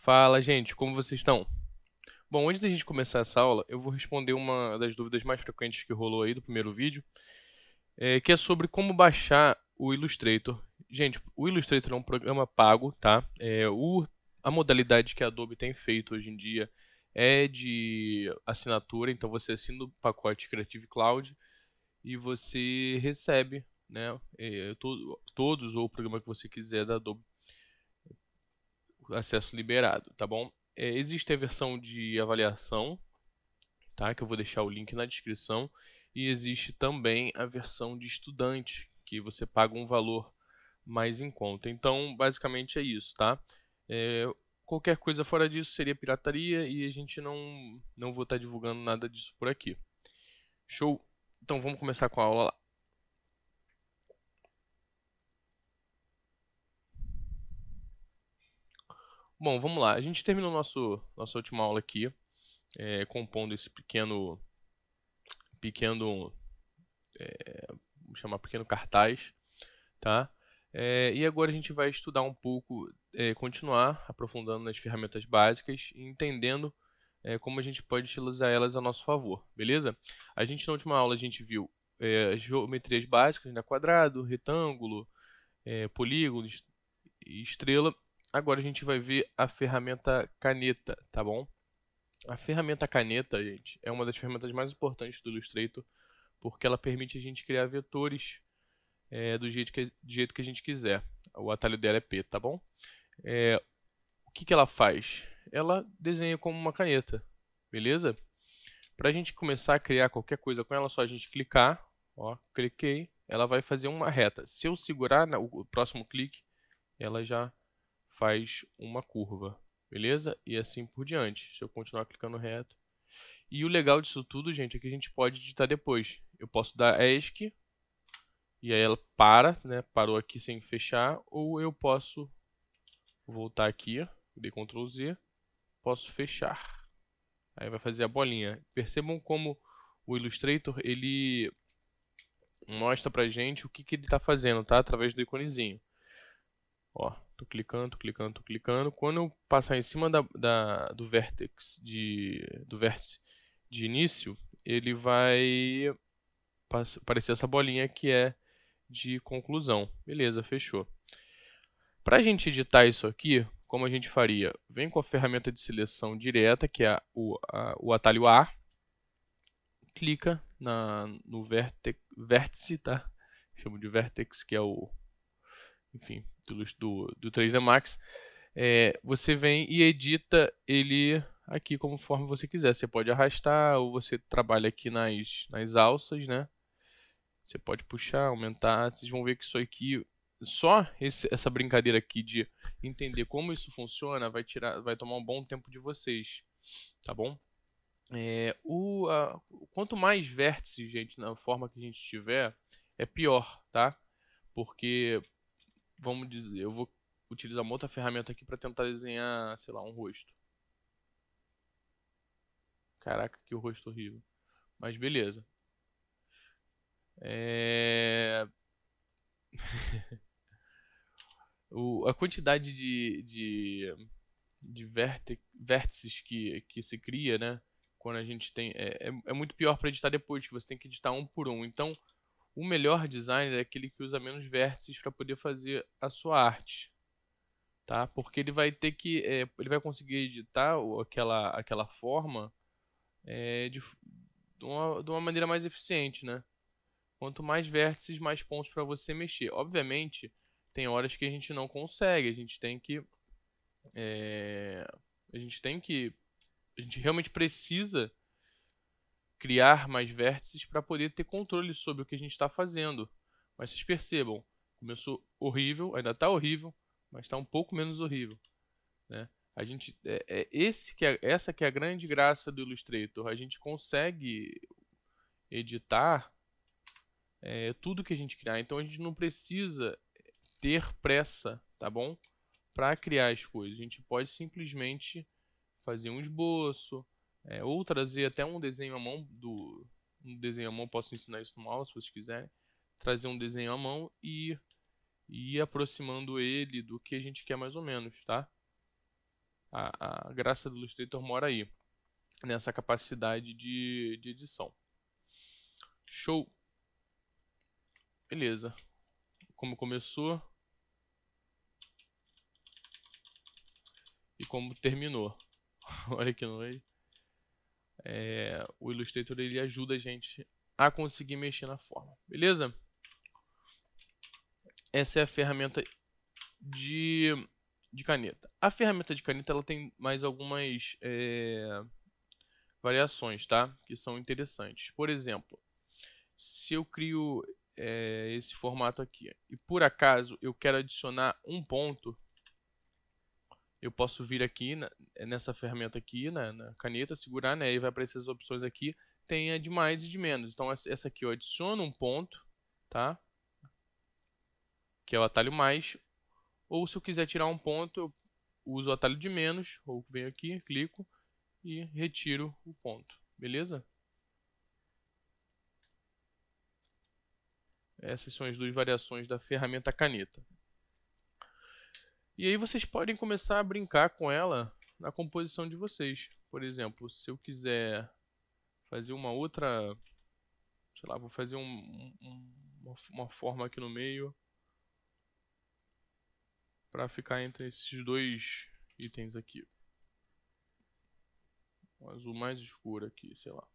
Fala, gente, como vocês estão? Bom, antes da gente começar essa aula, eu vou responder uma das dúvidas mais frequentes que rolou aí do primeiro vídeo, que é sobre como baixar o Illustrator. Gente, o Illustrator é um programa pago, tá? A modalidade que a Adobe tem feito hoje em dia é de assinatura, então você assina o pacote Creative Cloud e você recebe, né, todos ou o programa que você quiser da Adobe, acesso liberado, tá bom? Existe a versão de avaliação, tá? Que eu vou deixar o link na descrição. E existe também a versão de estudante, que você paga um valor mais em conta. Então, basicamente é isso, tá? É, Qualquer coisa fora disso seria pirataria e a gente não vou estar divulgando nada disso por aqui. Show? Então vamos começar com a aula lá. Bom, vamos lá. A gente terminou nossa última aula aqui, compondo esse pequeno, vamos chamar pequeno cartaz, tá? E agora a gente vai estudar um pouco, continuar aprofundando nas ferramentas básicas e entendendo como a gente pode utilizar elas a nosso favor, beleza? Na última aula a gente viu as geometrias básicas, né? Quadrado, retângulo, polígono e estrela. Agora a gente vai ver a ferramenta caneta, tá bom? A ferramenta caneta, gente, é uma das ferramentas mais importantes do Illustrator, porque ela permite a gente criar vetores do jeito que a gente quiser. O atalho dela é P, tá bom? O que ela faz? Ela desenha como uma caneta, beleza? Para a gente começar a criar qualquer coisa com ela, é só a gente clicar, ó, cliquei, ela vai fazer uma reta. Se eu segurar o próximo clique, ela já faz uma curva, beleza? E assim por diante. Se eu continuar clicando reto. E o legal disso tudo, gente, é que a gente pode editar depois. Eu posso dar ESC, e aí ela para, né? Parou aqui sem fechar, ou eu posso voltar aqui, dei Ctrl Z, posso fechar. Aí vai fazer a bolinha. Percebam como o Illustrator ele mostra pra gente o que ele está fazendo, tá? Através do iconezinho. Ó, tô clicando, tô clicando, tô clicando. Quando eu passar em cima do vértice de início, ele vai aparecer essa bolinha que é de conclusão. Beleza, fechou. Para a gente editar isso aqui, como a gente faria? Vem com a ferramenta de seleção direta, que é o atalho A, clica no vértice, tá? Chamo de vertex, que é enfim, do 3D Max. Você vem e edita ele aqui conforme você quiser. Você pode arrastar ou você trabalha aqui nas alças, né? Você pode puxar, aumentar. Vocês vão ver que isso aqui, essa brincadeira aqui de entender como isso funciona, vai tomar um bom tempo de vocês, tá bom? Quanto mais vértices, gente, na forma que a gente tiver, é pior, tá? Porque, vamos dizer, eu vou utilizar uma outra ferramenta aqui para tentar desenhar, sei lá, um rosto. Caraca, que rosto horrível. Mas beleza. É... a quantidade de vértices que se cria, né? Quando a gente tem. É muito pior para editar depois, que você tem que editar um por um. Então, o melhor designer é aquele que usa menos vértices para poder fazer a sua arte, tá? Porque ele vai ter que. Ele vai conseguir editar aquela forma de uma maneira mais eficiente, né? Quanto mais vértices, mais pontos para você mexer. Obviamente, tem horas que a gente não consegue, a gente tem que. É, a gente tem que. A gente realmente precisa criar mais vértices para poder ter controle sobre o que a gente está fazendo. Mas vocês percebam, começou horrível, ainda está horrível, mas está um pouco menos horrível, né? A gente, essa que é a grande graça do Illustrator. A gente consegue editar tudo que a gente criar. Então a gente não precisa ter pressa, tá bom? Para criar as coisas. A gente pode simplesmente fazer um esboço, ou trazer até um desenho à mão posso ensinar isso numa aula se vocês quiserem. Trazer um desenho à mão e ir aproximando ele do que a gente quer mais ou menos, tá? A graça do Illustrator mora aí, nessa capacidade de edição. Show! Beleza. Como começou e como terminou. Olha que noite. O Illustrator ele ajuda a gente a conseguir mexer na forma. Beleza? Essa é a ferramenta de caneta. A ferramenta de caneta ela tem mais algumas variações, tá? Que são interessantes. Por exemplo, se eu crio esse formato aqui e por acaso eu quero adicionar um ponto, eu posso vir aqui nessa ferramenta aqui, na caneta, segurar, né? E vai aparecer as opções aqui. Tem a de mais e de menos. Então essa aqui eu adiciono um ponto, tá? Que é o atalho mais. Ou se eu quiser tirar um ponto, eu uso o atalho de menos, ou venho aqui, clico e retiro o ponto. Beleza? Essas são as duas variações da ferramenta caneta. E aí vocês podem começar a brincar com ela na composição de vocês. Por exemplo, se eu quiser fazer uma outra, sei lá, vou fazer uma forma aqui no meio para ficar entre esses dois itens aqui. Um azul mais escuro aqui, sei lá.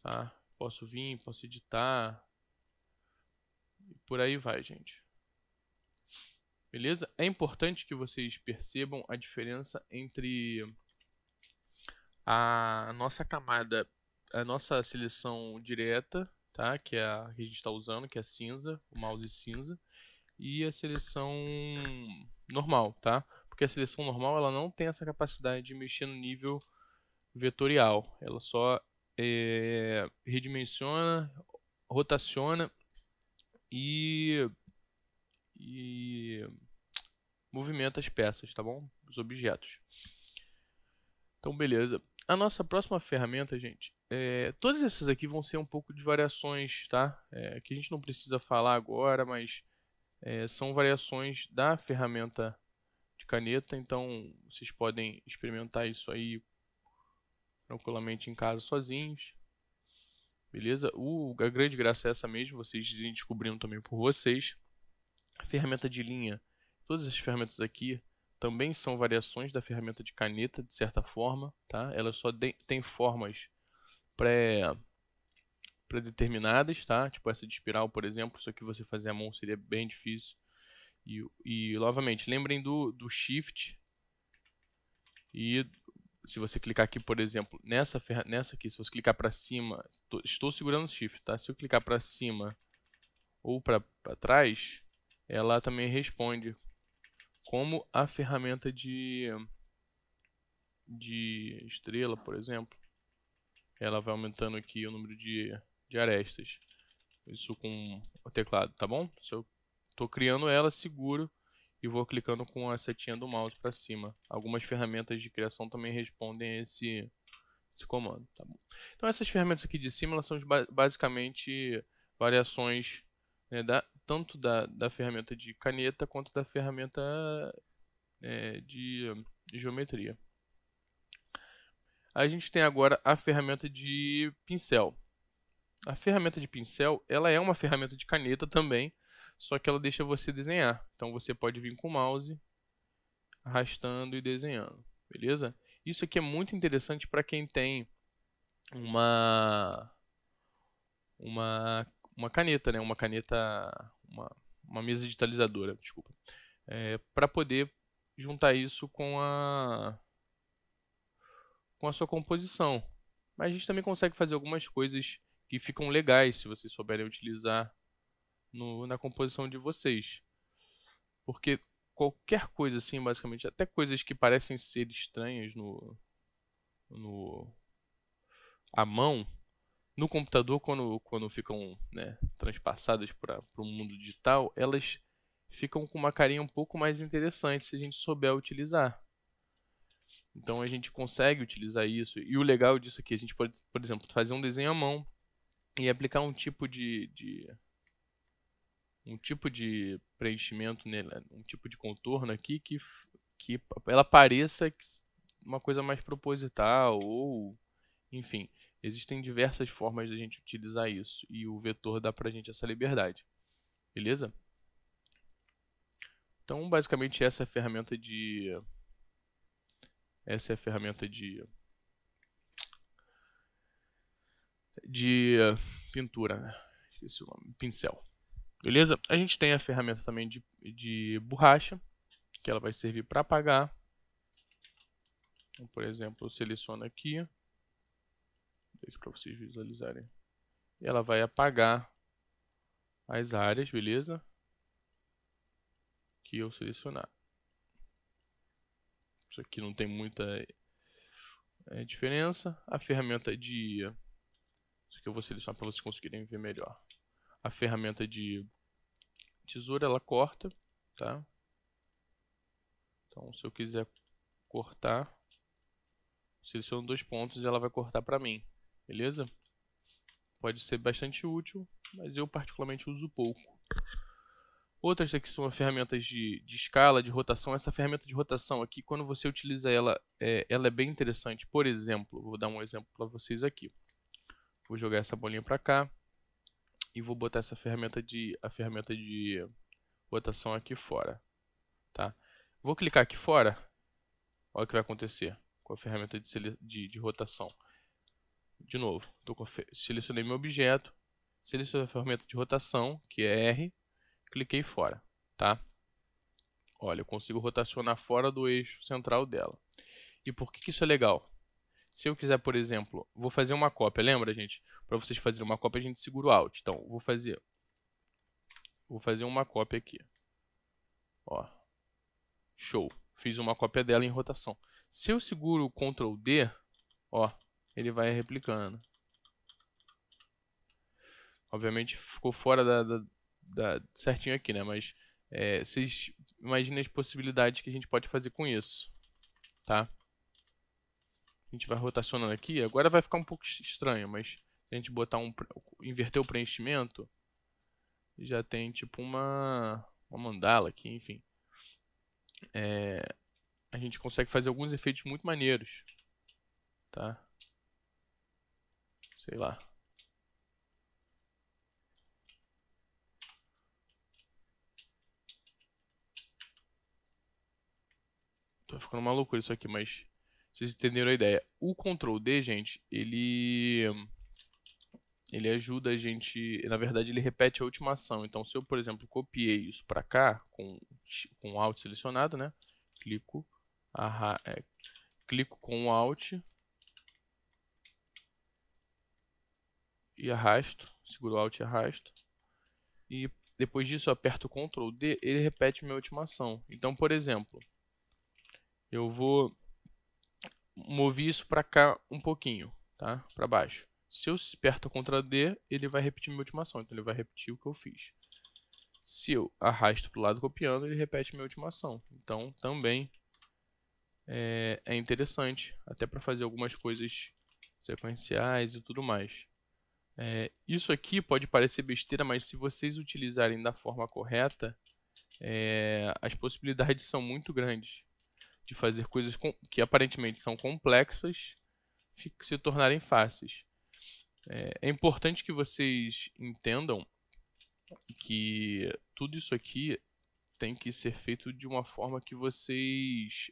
Tá? Posso vir, posso editar. E por aí vai, gente. Beleza? É importante que vocês percebam a diferença entre a nossa camada, a nossa seleção direta, tá? Que é a que a gente está usando, que é cinza, o mouse cinza, e a seleção normal, tá? Porque a seleção normal ela não tem essa capacidade de mexer no nível vetorial, ela só redimensiona, rotaciona e movimenta as peças, tá bom? Os objetos. Então, beleza. A nossa próxima ferramenta, gente, todas essas aqui vão ser um pouco de variações, tá? Que a gente não precisa falar agora, mas são variações da ferramenta de caneta, então vocês podem experimentar isso aí tranquilamente em casa sozinhos. Beleza? A grande graça é essa mesmo, vocês irem descobrindo também por vocês. A ferramenta de linha, todas as ferramentas aqui também são variações da ferramenta de caneta, de certa forma, tá? Elas só têm formas pré-determinadas, tá? Tipo essa de espiral, por exemplo, isso aqui você fazer à mão seria bem difícil. E novamente, lembrem do Shift. E se você clicar aqui, por exemplo, nessa aqui, se você clicar para cima, estou segurando o Shift, tá? Se eu clicar para cima ou para trás, ela também responde como a ferramenta de estrela, por exemplo. Ela vai aumentando aqui o número de arestas. Isso com o teclado, tá bom? Se eu estou criando ela, seguro e vou clicando com a setinha do mouse para cima. Algumas ferramentas de criação também respondem a esse comando, tá bom? Então essas ferramentas aqui de cima elas são basicamente variações, né, tanto da ferramenta de caneta quanto da ferramenta de geometria. A gente tem agora a ferramenta de pincel. A ferramenta de pincel, ela é uma ferramenta de caneta também, só que ela deixa você desenhar. Então você pode vir com o mouse, arrastando e desenhando, beleza? Isso aqui é muito interessante para quem tem uma caneta, né? Uma caneta, uma mesa digitalizadora, desculpa, para poder juntar isso com a sua composição. Mas a gente também consegue fazer algumas coisas que ficam legais se vocês souberem utilizar na composição de vocês. Porque qualquer coisa assim, basicamente, até coisas que parecem ser estranhas à mão, no computador, quando ficam, né, transpassadas para o mundo digital, elas ficam com uma carinha um pouco mais interessante se a gente souber utilizar. Então a gente consegue utilizar isso. E o legal disso aqui, a gente pode, por exemplo, fazer um desenho à mão e aplicar um tipo de um tipo de preenchimento, um tipo de contorno aqui que ela pareça uma coisa mais proposital ou, enfim, existem diversas formas de a gente utilizar isso e o vetor dá pra gente essa liberdade, beleza? Então, basicamente essa é a ferramenta de pintura, né? Esqueci o nome, pincel. Beleza? A gente tem a ferramenta também de borracha, que ela vai servir para apagar. Então, por exemplo, eu seleciono aqui, para vocês visualizarem. E ela vai apagar as áreas, beleza? Que eu selecionar. Isso aqui não tem muita diferença. A ferramenta de... Isso aqui eu vou selecionar para vocês conseguirem ver melhor. A ferramenta de tesoura, ela corta, tá? Então, se eu quiser cortar, seleciono 2 pontos e ela vai cortar para mim, beleza? Pode ser bastante útil, mas eu particularmente uso pouco. Outras aqui são ferramentas de escala, de rotação. Essa ferramenta de rotação aqui, quando você utiliza ela, ela é bem interessante. Por exemplo, vou dar um exemplo para vocês aqui. Vou jogar essa bolinha para cá e vou botar essa ferramenta de rotação aqui fora, tá? Vou clicar aqui fora, olha o que vai acontecer com a ferramenta de rotação. De novo, selecionei meu objeto, selecionei a ferramenta de rotação, que é R, cliquei fora, tá? Olha, eu consigo rotacionar fora do eixo central dela. E por que isso é legal? Se eu quiser, por exemplo, vou fazer uma cópia, lembra, gente? Para vocês fazerem uma cópia, a gente segura o Alt. Então, vou fazer uma cópia aqui. Ó. Show. Fiz uma cópia dela em rotação. Se eu seguro o Ctrl D, ó, ele vai replicando. Obviamente ficou fora certinho aqui, né? Mas vocês imaginem as possibilidades que a gente pode fazer com isso, tá? A gente vai rotacionando aqui. Agora vai ficar um pouco estranho, mas se a gente botar inverter o preenchimento, já tem tipo uma mandala aqui, enfim. A gente consegue fazer alguns efeitos muito maneiros, tá? Sei lá. Tô ficando uma loucura isso aqui, mas vocês entenderam a ideia. O Ctrl D, gente, ele ajuda a gente, na verdade ele repete a última ação. Então se eu, por exemplo, copiei isso para cá com Alt selecionado, né? Clico com o Alt e arrasto, seguro o Alt e arrasto. E depois disso eu aperto o Ctrl D, ele repete minha última ação. Então, por exemplo, eu vou mover isso para cá um pouquinho, tá? Para baixo. Se eu aperto o Ctrl D, ele vai repetir minha última ação. Então ele vai repetir o que eu fiz. Se eu arrasto para o lado copiando, ele repete minha última ação. Então também é interessante, até para fazer algumas coisas sequenciais e tudo mais. Isso aqui pode parecer besteira, mas se vocês utilizarem da forma correta, as possibilidades são muito grandes de fazer coisas que aparentemente são complexas se tornarem fáceis. É importante que vocês entendam que tudo isso aqui tem que ser feito de uma forma que vocês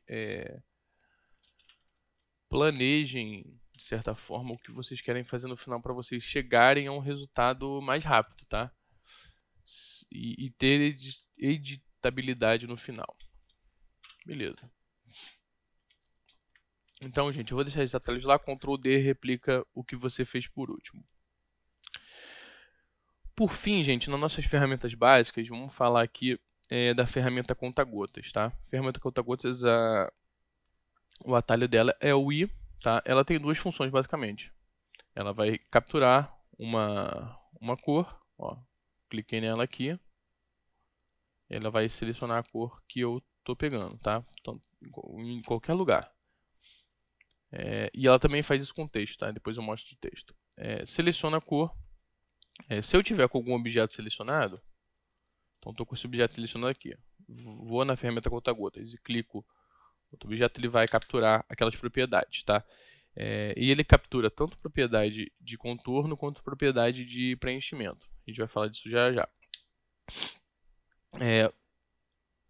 planejem, de certa forma, o que vocês querem fazer no final para vocês chegarem a um resultado mais rápido, tá? E ter editabilidade no final. Beleza. Então, gente, eu vou deixar esses atalhos lá, Ctrl D replica o que você fez por último. Por fim, gente, nas nossas ferramentas básicas, vamos falar aqui da ferramenta conta-gotas, tá? A ferramenta conta-gotas, o atalho dela é o I, tá? Ela tem duas funções, basicamente. Ela vai capturar uma cor, ó, cliquei nela aqui, ela vai selecionar a cor que eu estou pegando, tá? Então, em qualquer lugar. E ela também faz isso com texto, tá? Depois eu mostro de texto. Seleciona a cor. Se eu tiver com algum objeto selecionado, Então, estou com esse objeto selecionado aqui. Vou na ferramenta conta-gotas e clico no outro objeto, ele vai capturar aquelas propriedades, tá? E ele captura tanto propriedade de contorno quanto propriedade de preenchimento. A gente vai falar disso já já.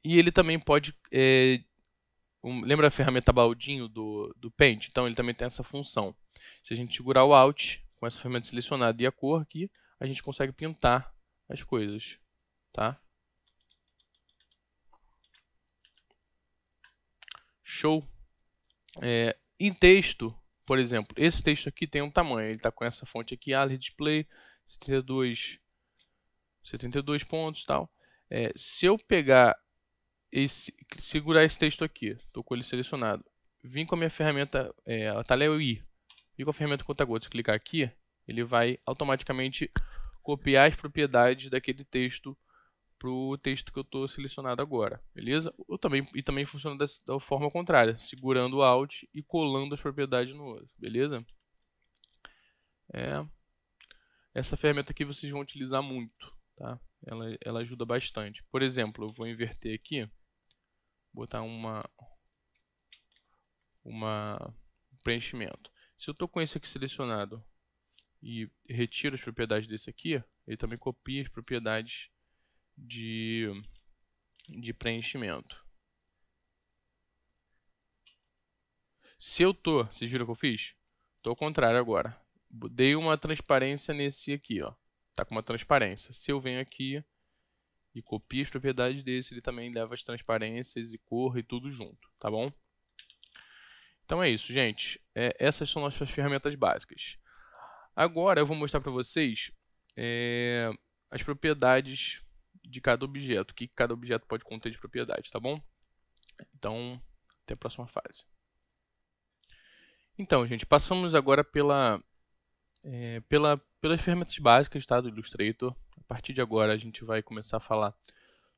E ele também pode... lembra a ferramenta baldinho do Paint? Então, ele também tem essa função. Se a gente segurar o Alt com essa ferramenta selecionada e a cor aqui, a gente consegue pintar as coisas, tá? Show! Em texto, por exemplo, esse texto aqui tem um tamanho. Ele está com essa fonte aqui, Ali Display, 72 pontos e tal. Se eu pegar segurar esse texto aqui, estou com ele selecionado, vim com a minha ferramenta, atalho é o I, vim com a ferramenta conta-gotas, clicar aqui, ele vai automaticamente copiar as propriedades daquele texto para o texto que eu estou selecionado agora, beleza? E também funciona da forma contrária, segurando o Alt e colando as propriedades no outro, beleza? Essa ferramenta aqui vocês vão utilizar muito, tá? Ela ajuda bastante. Por exemplo, eu vou inverter aqui, botar um preenchimento. Se eu estou com esse aqui selecionado e retiro as propriedades desse aqui, ele também copia as propriedades de preenchimento. Se eu tô, vocês viram o que eu fiz? Estou ao contrário agora. Dei uma transparência nesse aqui, ó. Tá com uma transparência. Se eu venho aqui e copio as propriedades desse, ele também leva as transparências e cor e tudo junto, tá bom? Então é isso, gente. Essas são nossas ferramentas básicas. Agora eu vou mostrar para vocês as propriedades de cada objeto, o que cada objeto pode conter de propriedades, tá bom? Então, até a próxima fase. Então, gente, passamos agora pelas ferramentas básicas, tá, do Illustrator. A partir de agora a gente vai começar a falar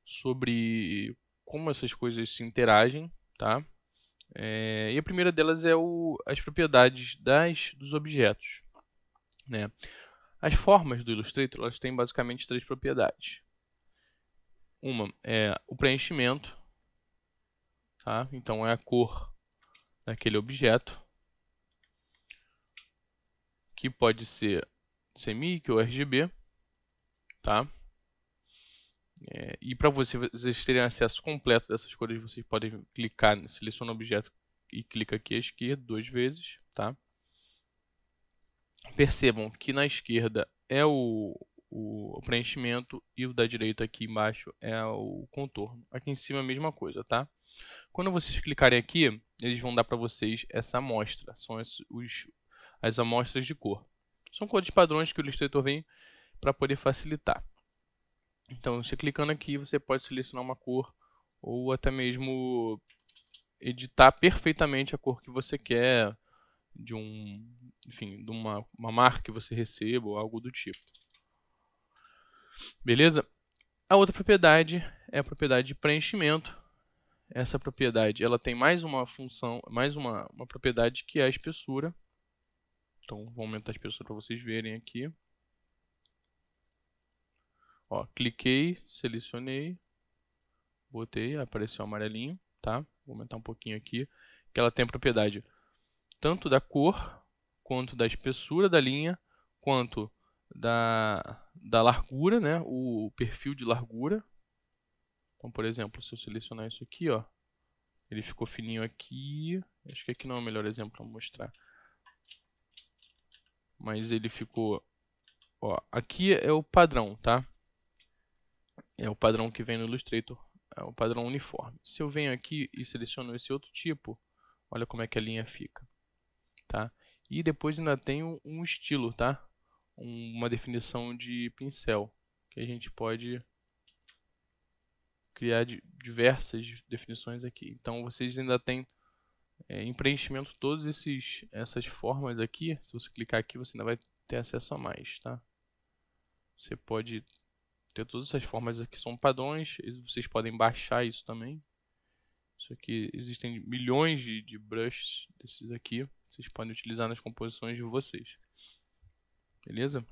sobre como essas coisas se interagem, tá? E a primeira delas é as propriedades dos objetos, né? As formas do Illustrator, elas têm basicamente 3 propriedades. Uma é o preenchimento, tá? Então é a cor daquele objeto, que pode ser CMYK ou RGB, tá? E para vocês terem acesso completo dessas cores, vocês podem clicar, seleciona o objeto e clica aqui à esquerda 2 vezes, tá? Percebam que na esquerda é o preenchimento e o da direita aqui embaixo é o contorno. Aqui em cima a mesma coisa, tá? Quando vocês clicarem aqui, eles vão dar para vocês essa amostra. São as amostras de cor. São cores padrões que o Illustrator vem para poder facilitar. Então, você clicando aqui, você pode selecionar uma cor ou até mesmo editar perfeitamente a cor que você quer de uma marca que você receba ou algo do tipo. Beleza? A outra propriedade é a propriedade de preenchimento. Essa propriedade ela tem mais uma função, mais uma propriedade que é a espessura. Então, vou aumentar a espessura para vocês verem aqui. Ó, cliquei, selecionei, botei, apareceu amarelinho, tá? Vou aumentar um pouquinho aqui, que ela tem a propriedade tanto da cor, quanto da espessura da linha, quanto da largura, né? O perfil de largura. Então, por exemplo, se eu selecionar isso aqui, ó, ele ficou fininho aqui. Acho que aqui não é o melhor exemplo para mostrar. Mas ele ficou... Ó, aqui é o padrão, tá? É o padrão que vem no Illustrator. É o padrão uniforme. Se eu venho aqui e seleciono esse outro tipo, olha como é que a linha fica, tá? E depois ainda tem um estilo, tá? Uma definição de pincel, que a gente pode criar diversas definições aqui. Então vocês ainda têm em preenchimento todas essas formas aqui. Se você clicar aqui, você ainda vai ter acesso a mais, tá? Você pode ter todas essas formas aqui, são padrões, vocês podem baixar isso também. Isso aqui, existem milhões de brushes desses aqui, vocês podem utilizar nas composições de vocês. Beleza?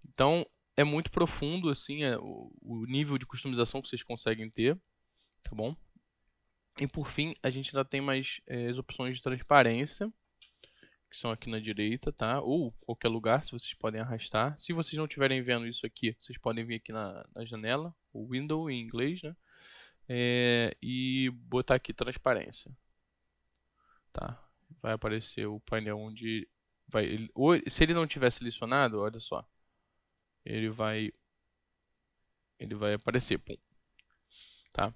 Então, é muito profundo, assim, o nível de customização que vocês conseguem ter, tá bom? E por fim, a gente ainda tem mais as opções de transparência, que são aqui na direita, tá? Ou qualquer lugar, se vocês podem arrastar. Se vocês não estiverem vendo isso aqui, vocês podem vir aqui na janela, o window em inglês, né? E botar aqui transparência, tá? Vai aparecer o painel onde se ele não tiver selecionado, olha só, ele vai aparecer, pum, tá?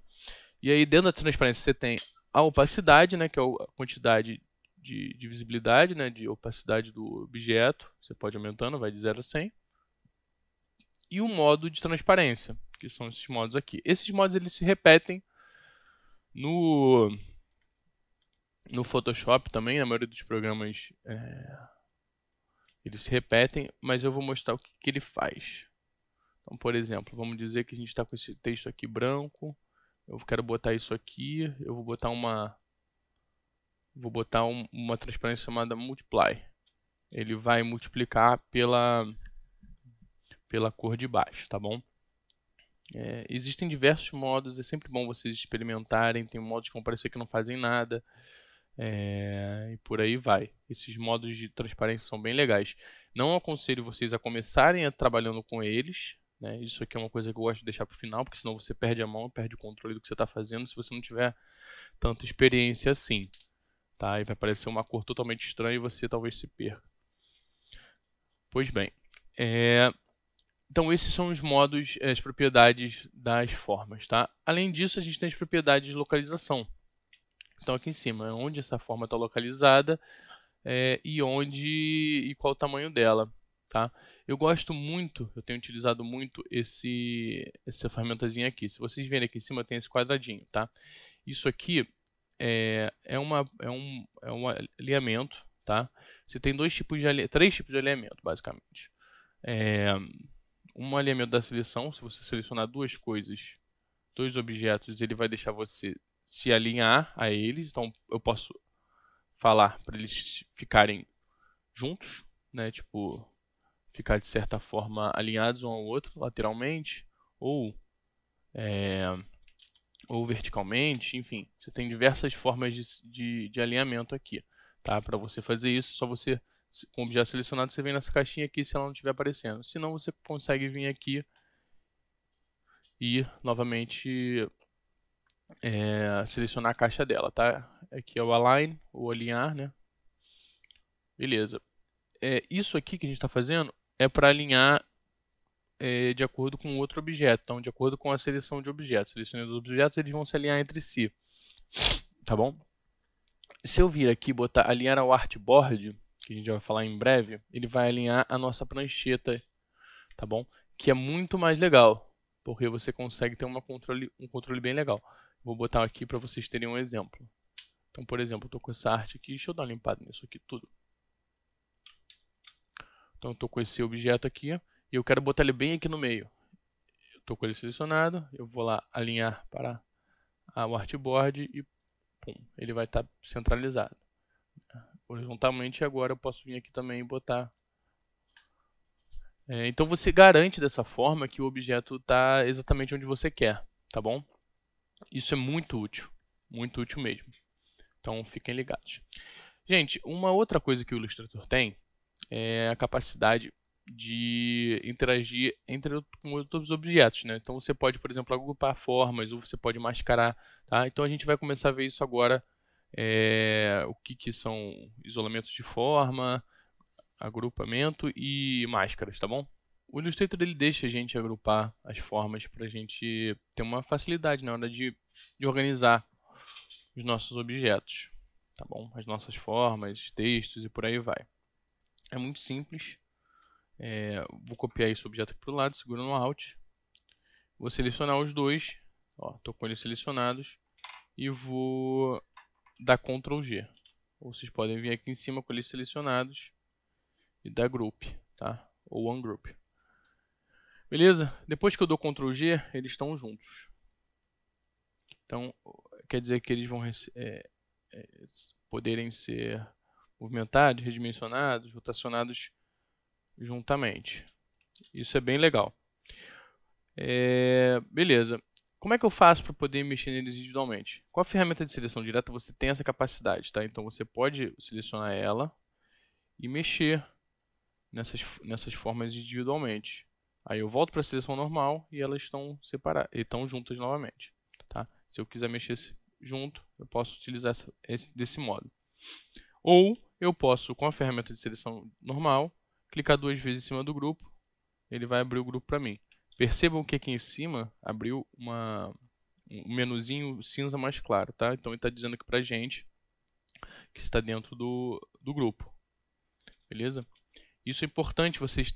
E aí dentro da transparência você tem a opacidade, né, que é a quantidade de visibilidade, né, de opacidade do objeto. Você pode ir aumentando, vai de 0 a 100. E o modo de transparência, que são esses modos aqui. Esses modos eles se repetem no Photoshop também, na maioria dos programas eles se repetem, mas eu vou mostrar o que ele faz. Então, por exemplo, vamos dizer que a gente está com esse texto aqui branco. Eu quero botar isso aqui, eu vou botar uma transparência chamada Multiply. Ele vai multiplicar pela cor de baixo, tá bom? Existem diversos modos, é sempre bom vocês experimentarem. Tem modos que vão parecer que não fazem nada, e por aí vai. Esses modos de transparência são bem legais. Não aconselho vocês a começarem trabalhando com eles, né? Isso aqui é uma coisa que eu gosto de deixar para o final, porque senão você perde a mão, perde o controle do que você está fazendo, se você não tiver tanta experiência assim. Tá? E vai aparecer uma cor totalmente estranha e você talvez se perca. Pois bem, então esses são os modos, as propriedades das formas, tá? Além disso, a gente tem as propriedades de localização. Então aqui em cima é onde essa forma está localizada e qual o tamanho dela, tá? Eu gosto muito, eu tenho utilizado muito essa ferramentazinha aqui. Se vocês verem aqui em cima tem esse quadradinho, tá? Isso aqui é um alinhamento, tá? Você tem três tipos de alinhamento, basicamente. Um alinhamento da seleção, se você selecionar duas coisas, dois objetos, ele vai deixar você se alinhar a eles. Então eu posso falar para eles ficarem juntos, né? Tipo, ficar de certa forma alinhados um ao outro, lateralmente, ou verticalmente, enfim. Você tem diversas formas de alinhamento aqui, tá? Para você fazer isso, só você, com o objeto selecionado, você vem nessa caixinha aqui se ela não estiver aparecendo. Se não, você consegue vir aqui e novamente selecionar a caixa dela, tá? Aqui é o align, o alinhar, né? Beleza. Isso aqui que a gente está fazendo é para alinhar de acordo com outro objeto. Então, de acordo com a seleção de objetos. Selecionando os objetos, eles vão se alinhar entre si. Tá bom? Se eu vir aqui e botar alinhar ao artboard, que a gente vai falar em breve, ele vai alinhar a nossa prancheta, tá bom? Que é muito mais legal, porque você consegue ter um controle bem legal. Vou botar aqui para vocês terem um exemplo. Então, por exemplo, eu estou com essa arte aqui. Deixa eu dar uma limpada nisso aqui tudo. Então, eu estou com esse objeto aqui e eu quero botar ele bem aqui no meio. Eu estou com ele selecionado. Eu vou lá alinhar para o artboard e pum, ele vai estar centralizado horizontalmente. Agora eu posso vir aqui também e botar. Então, você garante dessa forma que o objeto está exatamente onde você quer, tá bom? Isso é muito útil mesmo. Então, fiquem ligados. Gente, uma outra coisa que o Illustrator tem é a capacidade de interagir com outros objetos, né? Então, você pode, por exemplo, agrupar formas ou você pode mascarar, tá? Então, a gente vai começar a ver isso agora, o que são isolamentos de forma, agrupamento e máscaras, tá bom? O Illustrator ele deixa a gente agrupar as formas para a gente ter uma facilidade na hora de organizar os nossos objetos, tá bom? As nossas formas, textos e por aí vai. É muito simples. Vou copiar esse objeto aqui para o lado, segurando no Alt. Vou selecionar os dois. Estou com eles selecionados. E vou dar Ctrl G. Ou vocês podem vir aqui em cima com eles selecionados e dar Group, tá? Ou Ungroup. Beleza? Depois que eu dou Ctrl G, eles estão juntos. Então, quer dizer que eles vão poderem ser movimentados, redimensionados, rotacionados juntamente. Isso é bem legal. Beleza. Como é que eu faço para poder mexer neles individualmente? Com a ferramenta de seleção direta você tem essa capacidade, tá? Então você pode selecionar ela e mexer nessas formas individualmente. Aí eu volto para a seleção normal e elas estão separadas, estão juntas novamente, tá? Se eu quiser mexer junto, eu posso utilizar desse modo. Ou eu posso, com a ferramenta de seleção normal, clicar 2 vezes em cima do grupo, ele vai abrir o grupo para mim. Percebam que aqui em cima abriu um menuzinho cinza mais claro, tá? Então ele está dizendo aqui para a gente que está dentro do grupo, beleza? Isso é importante vocês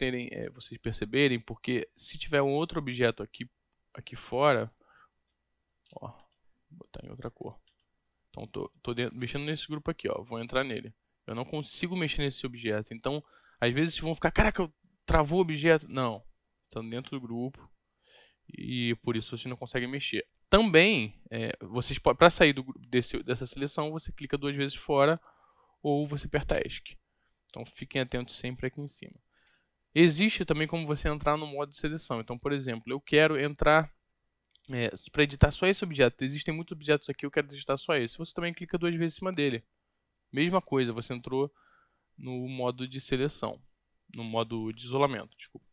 perceberem, porque se tiver um outro objeto aqui fora, ó, vou botar em outra cor. Então tô mexendo nesse grupo aqui, ó, vou entrar nele. Eu não consigo mexer nesse objeto, então às vezes vocês vão ficar, caraca, travou o objeto. Não, estão dentro do grupo e por isso vocês não conseguem mexer. Também, para sair dessa seleção, você clica 2 vezes fora ou você aperta ESC. Então fiquem atentos sempre aqui em cima. Existe também como você entrar no modo de seleção. Então, por exemplo, eu quero entrar para editar só esse objeto. Existem muitos objetos aqui, eu quero editar só esse. Você também clica 2 vezes em cima dele. Mesma coisa, você entrou no modo de seleção, no modo de isolamento, desculpa.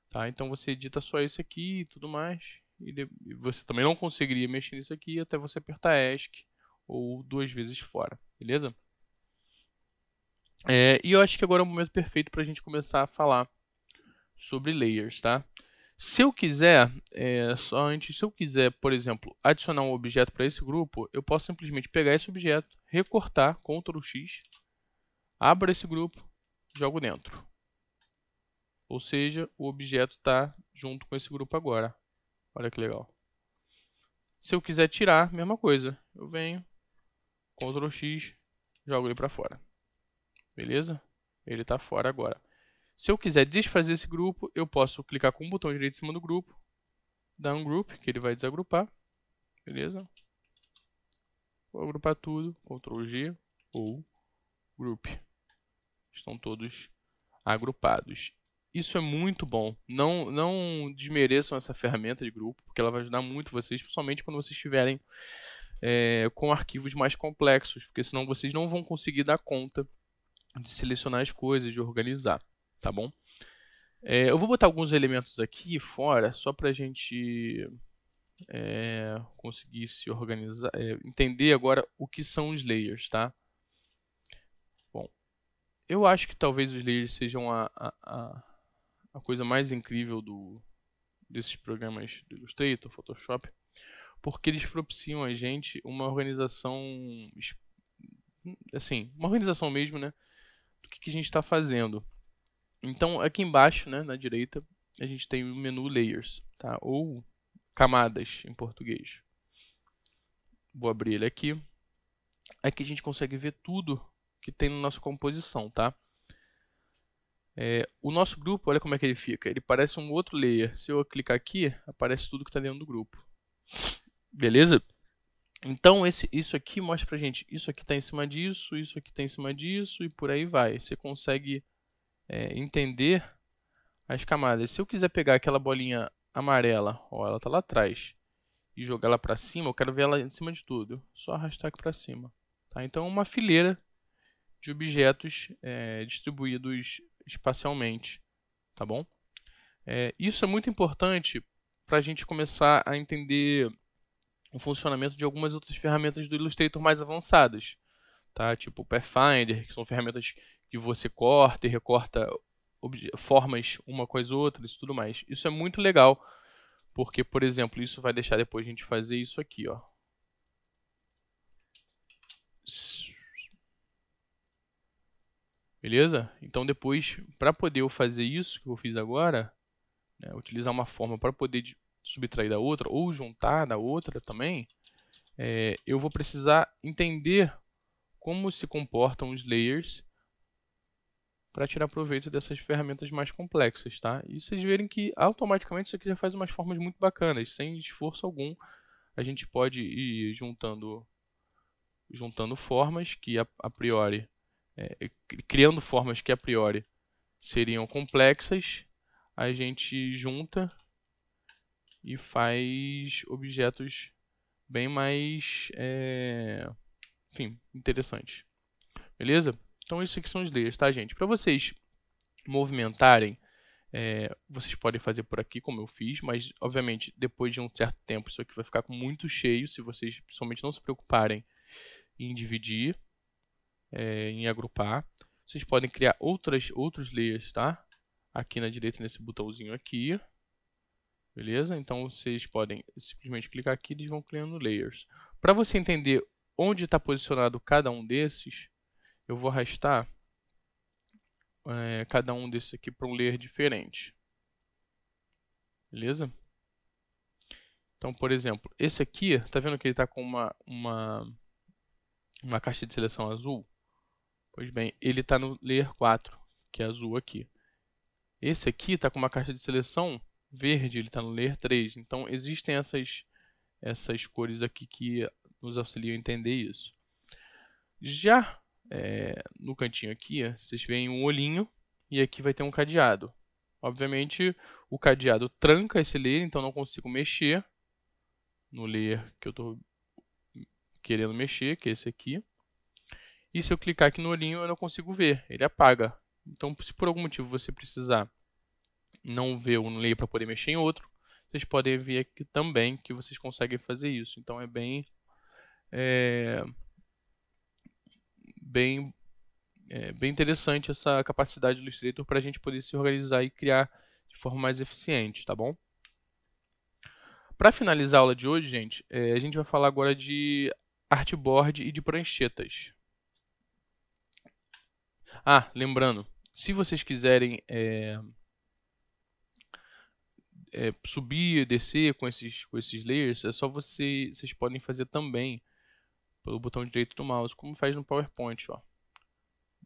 Tá? Então você edita só esse aqui e tudo mais. E você também não conseguiria mexer nisso aqui até você apertar ESC ou 2 vezes fora, beleza? E eu acho que agora é o momento perfeito para a gente começar a falar sobre layers, tá? Se eu quiser, se eu quiser, por exemplo, adicionar um objeto para esse grupo, eu posso simplesmente pegar esse objeto, recortar, Ctrl X, abro esse grupo, jogo dentro. Ou seja, o objeto está junto com esse grupo agora. Olha que legal. Se eu quiser tirar, mesma coisa. Eu venho, Ctrl X, jogo ele para fora. Beleza? Ele está fora agora. Se eu quiser desfazer esse grupo, eu posso clicar com o botão direito em cima do grupo, dar um group, que ele vai desagrupar. Beleza? Vou agrupar tudo, Ctrl G ou group. Estão todos agrupados. Isso é muito bom. Não desmereçam essa ferramenta de grupo, porque ela vai ajudar muito vocês, principalmente quando vocês estiverem com arquivos mais complexos, porque senão vocês não vão conseguir dar conta de selecionar as coisas, de organizar, tá bom? Eu vou botar alguns elementos aqui fora, só para a gente conseguir se organizar, entender agora o que são os layers, tá? Bom, eu acho que talvez os layers sejam a coisa mais incrível desses programas do Illustrator, Photoshop, porque eles propiciam a gente uma organização, assim, uma organização mesmo, né, do que a gente está fazendo. Então, aqui embaixo, né, na direita, a gente tem o menu Layers, tá? Ou camadas em português. Vou abrir ele aqui. Aqui a gente consegue ver tudo que tem na nossa composição, tá? O nosso grupo, olha como é que ele fica. Ele parece um outro layer. Se eu clicar aqui, aparece tudo que está dentro do grupo. Beleza? Então, isso aqui mostra pra gente, isso aqui está em cima disso, isso aqui está em cima disso, e por aí vai. Você consegue entender as camadas. Se eu quiser pegar aquela bolinha amarela, ó, ela está lá atrás, e jogar ela para cima, eu quero ver ela em cima de tudo. Só arrastar aqui para cima. Tá? Então, é uma fileira de objetos distribuídos espacialmente. Tá bom? Isso é muito importante para a gente começar a entender o funcionamento de algumas outras ferramentas do Illustrator mais avançadas. Tá? Tipo o Pathfinder, que são ferramentas que você corta e recorta formas uma com as outras e tudo mais. Isso é muito legal, porque, por exemplo, isso vai deixar depois a gente fazer isso aqui, ó. Beleza? Então depois, para poder eu fazer isso que eu fiz agora, né, utilizar uma forma para poder subtrair da outra ou juntar da outra também, eu vou precisar entender como se comportam os layers para tirar proveito dessas ferramentas mais complexas, tá? E vocês verem que automaticamente isso aqui já faz umas formas muito bacanas, sem esforço algum. A gente pode ir juntando formas que a priori, criando formas que a priori seriam complexas, a gente junta e faz objetos bem mais, enfim, interessantes. Beleza? Então, isso aqui são os layers, tá, gente? Para vocês movimentarem, vocês podem fazer por aqui, como eu fiz, mas, obviamente, depois de um certo tempo, isso aqui vai ficar muito cheio, se vocês, principalmente, não se preocuparem em dividir, em agrupar. Vocês podem criar outros layers, tá? Aqui na direita, nesse botãozinho aqui. Beleza? Então, vocês podem simplesmente clicar aqui e eles vão criando layers. Para você entender onde está posicionado cada um desses, eu vou arrastar cada um desses aqui para um layer diferente. Beleza? Então, por exemplo, esse aqui, tá vendo que ele está com uma caixa de seleção azul? Pois bem, ele está no layer 4, que é azul aqui. Esse aqui está com uma caixa de seleção verde, ele está no layer 3. Então, existem essas cores aqui que nos auxiliam a entender isso. Já no cantinho aqui, vocês veem um olhinho e aqui vai ter um cadeado. Obviamente, o cadeado tranca esse layer, então não consigo mexer no layer que eu estou querendo mexer, que é esse aqui. E se eu clicar aqui no olhinho, eu não consigo ver, ele apaga. Então, se por algum motivo você precisar não ver um layer para poder mexer em outro, vocês podem ver aqui também que vocês conseguem fazer isso. Então, é bem interessante essa capacidade do Illustrator para a gente poder se organizar e criar de forma mais eficiente, tá bom? Para finalizar a aula de hoje, gente, a gente vai falar agora de artboard e de pranchetas. Lembrando, se vocês quiserem subir e descer com esses layers, é só vocês podem fazer também pelo botão direito do mouse, como faz no PowerPoint, ó.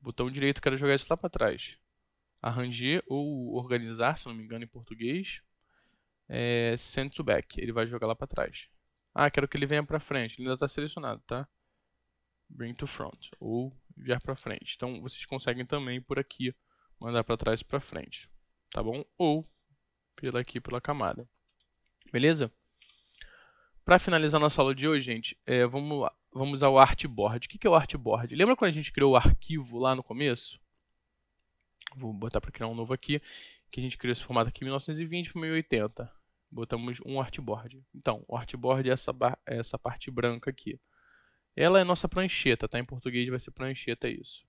Botão direito, quero jogar isso lá para trás. Arranger ou organizar, se não me engano em português. Send to back, ele vai jogar lá para trás. Quero que ele venha para frente, ele ainda está selecionado, tá? Bring to front, ou enviar para frente. Então, vocês conseguem também por aqui mandar para trás e para frente, tá bom? Ou pela camada. Beleza? Para finalizar nossa aula de hoje, gente, vamos ao artboard. O que é o artboard? Lembra quando a gente criou o arquivo lá no começo? Vou botar para criar um novo aqui, que a gente criou esse formato aqui em 1920 por 1080. Botamos um artboard. Então, o artboard é essa parte branca aqui. Ela é nossa prancheta, tá? Em português vai ser prancheta, isso.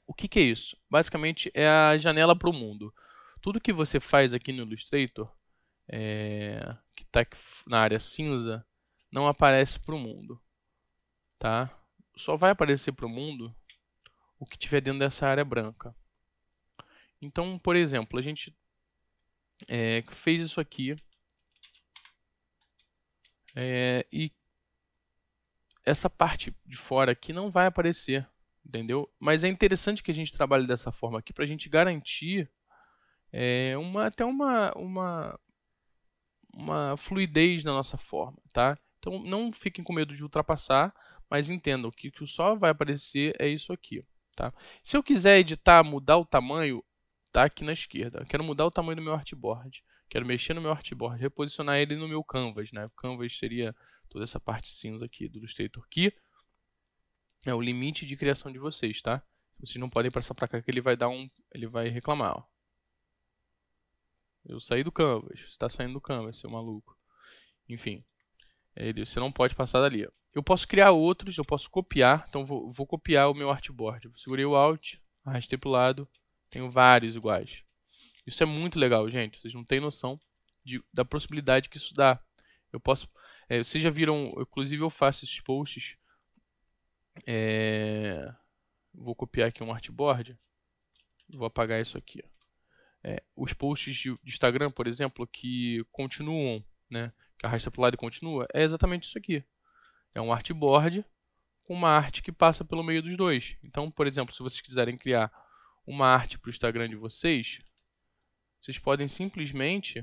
O que é isso? Basicamente é a janela para o mundo. Tudo que você faz aqui no Illustrator, que está na área cinza, não aparece para o mundo, tá? Só vai aparecer para o mundo o que tiver dentro dessa área branca. Então, por exemplo, a gente fez isso aqui e essa parte de fora aqui não vai aparecer, entendeu? Mas é interessante que a gente trabalhe dessa forma aqui para a gente garantir até uma fluidez na nossa forma, tá? Então não fiquem com medo de ultrapassar, mas entendam que o que só vai aparecer é isso aqui, tá? Se eu quiser editar, mudar o tamanho, tá aqui na esquerda. Eu quero mudar o tamanho do meu artboard, quero mexer no meu artboard, reposicionar ele no meu canvas, né? O canvas seria toda essa parte cinza aqui do Illustrator aqui. É o limite de criação de vocês, tá? Vocês não podem passar para cá que ele vai reclamar, ó. Eu saí do canvas, você está saindo do canvas, seu maluco. Enfim, você não pode passar dali. Eu posso criar outros, eu posso copiar, então vou copiar o meu artboard. Eu segurei o Alt, arrastei para o lado, tenho vários iguais. Isso é muito legal, gente, vocês não têm noção da possibilidade que isso dá. Eu posso, vocês já viram, inclusive eu faço esses posts, vou copiar aqui um artboard, vou apagar isso aqui, ó. Os posts de Instagram, por exemplo, que continuam, né, que arrasta para o lado e continua, é exatamente isso aqui. É um artboard com uma arte que passa pelo meio dos dois. Então, por exemplo, se vocês quiserem criar uma arte para o Instagram de vocês podem simplesmente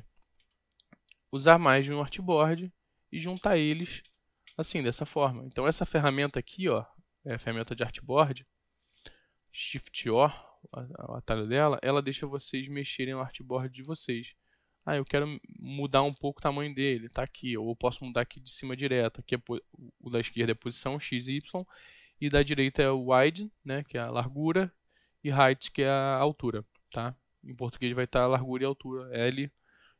usar mais de um artboard e juntar eles assim, dessa forma. Então, essa ferramenta aqui, ó, é a ferramenta de artboard, Shift-O, o atalho dela, ela deixa vocês mexerem no artboard de vocês. Ah, eu quero mudar um pouco o tamanho dele, tá aqui. Ou eu posso mudar aqui de cima direto. Aqui o da esquerda é a posição X, Y. E da direita é o wide, né, que é a largura. E height, que é a altura, tá? Em português vai estar a largura e a altura, L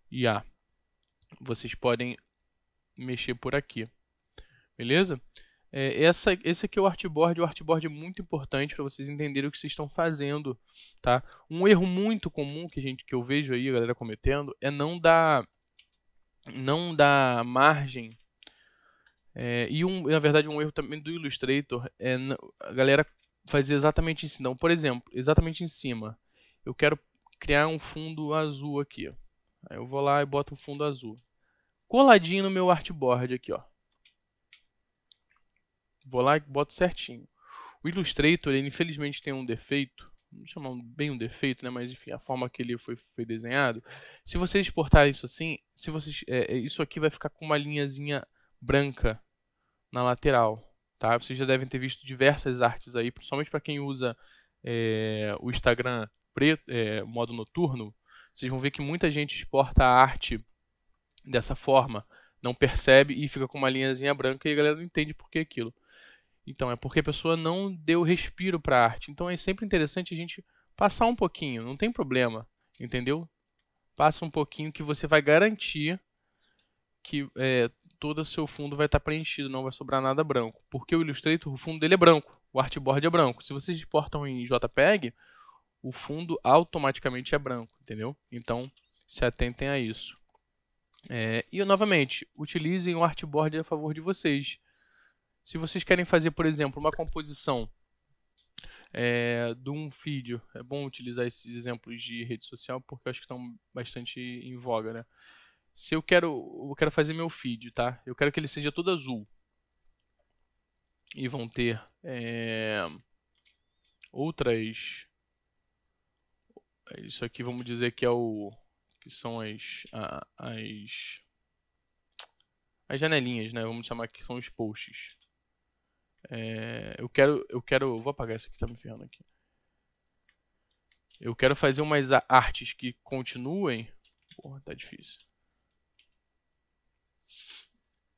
e A. Vocês podem mexer por aqui. Beleza? Esse aqui é o artboard. O artboard é muito importante para vocês entenderem o que vocês estão fazendo, tá? Um erro muito comum que eu vejo aí a galera cometendo é não dar margem. Na verdade, um erro também do Illustrator é a galera fazer exatamente em cima. Então, por exemplo, exatamente em cima. Eu quero criar um fundo azul aqui. Ó. Aí eu vou lá e boto um fundo azul. Coladinho no meu artboard aqui, ó. Vou lá e boto certinho. O Illustrator, ele infelizmente tem um defeito, não chamar bem um defeito, né? Mas enfim, a forma que ele foi desenhado. Se você exportar isso assim, isso aqui vai ficar com uma linhazinha branca na lateral, tá? Vocês já devem ter visto diversas artes aí, principalmente para quem usa o Instagram preto, modo noturno. Vocês vão ver que muita gente exporta a arte dessa forma, não percebe e fica com uma linhazinha branca e a galera não entende por que aquilo. Então, é porque a pessoa não deu respiro para a arte. Então, é sempre interessante a gente passar um pouquinho, não tem problema, entendeu? Passa um pouquinho que você vai garantir que todo o seu fundo vai estar preenchido, não vai sobrar nada branco. Porque o Illustrator, o fundo dele é branco, o artboard é branco. Se vocês exportam em JPEG, o fundo automaticamente é branco, entendeu? Então, se atentem a isso. E, novamente, utilizem o artboard a favor de vocês. Se vocês querem fazer, por exemplo, uma composição de um vídeo, é bom utilizar esses exemplos de rede social porque eu acho que estão bastante em voga, né? Se eu quero fazer meu feed, tá? Eu quero que ele seja todo azul. E vão ter outras... Isso aqui vamos dizer que que são as janelinhas, né? Vamos chamar que são os posts. Vou apagar isso aqui, tá me ferrando aqui. Eu quero fazer umas artes que continuem. Porra, tá difícil.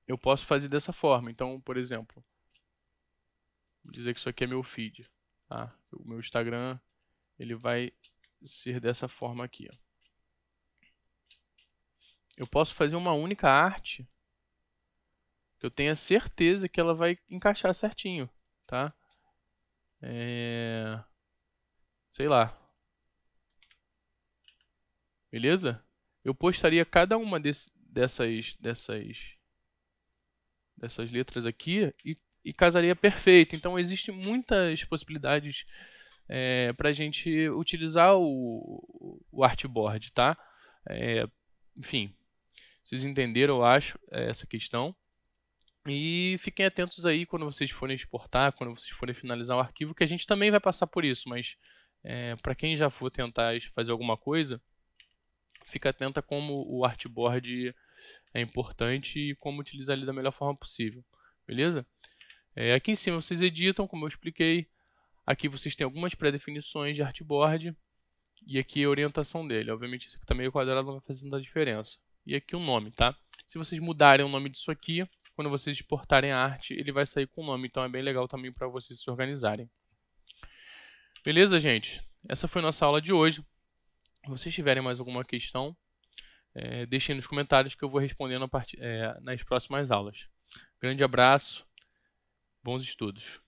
Eu posso fazer dessa forma. Então, por exemplo, vou dizer que isso aqui é meu feed. Tá? O meu Instagram ele vai ser dessa forma aqui. Ó. Eu posso fazer uma única arte que eu tenha certeza que ela vai encaixar certinho, tá? Sei lá. Beleza? Eu postaria cada uma dessas letras aqui e casaria perfeito. Então, existem muitas possibilidades para a gente utilizar o artboard, tá? Enfim, vocês entenderam, eu acho, essa questão. E fiquem atentos aí quando vocês forem exportar, quando vocês forem finalizar o arquivo, que a gente também vai passar por isso, mas para quem já for tentar fazer alguma coisa, fica atenta como o artboard é importante e como utilizar ele da melhor forma possível, beleza? Aqui em cima vocês editam, como eu expliquei, aqui vocês têm algumas pré-definições de artboard e aqui a orientação dele, obviamente esse aqui tá meio quadrado, não vai fazer tanta diferença. E aqui o nome, tá? Se vocês mudarem o nome disso aqui, quando vocês exportarem a arte, ele vai sair com o nome. Então é bem legal também para vocês se organizarem. Beleza, gente? Essa foi a nossa aula de hoje. Se vocês tiverem mais alguma questão, deixem nos comentários que eu vou respondendo nas próximas aulas. Grande abraço, bons estudos.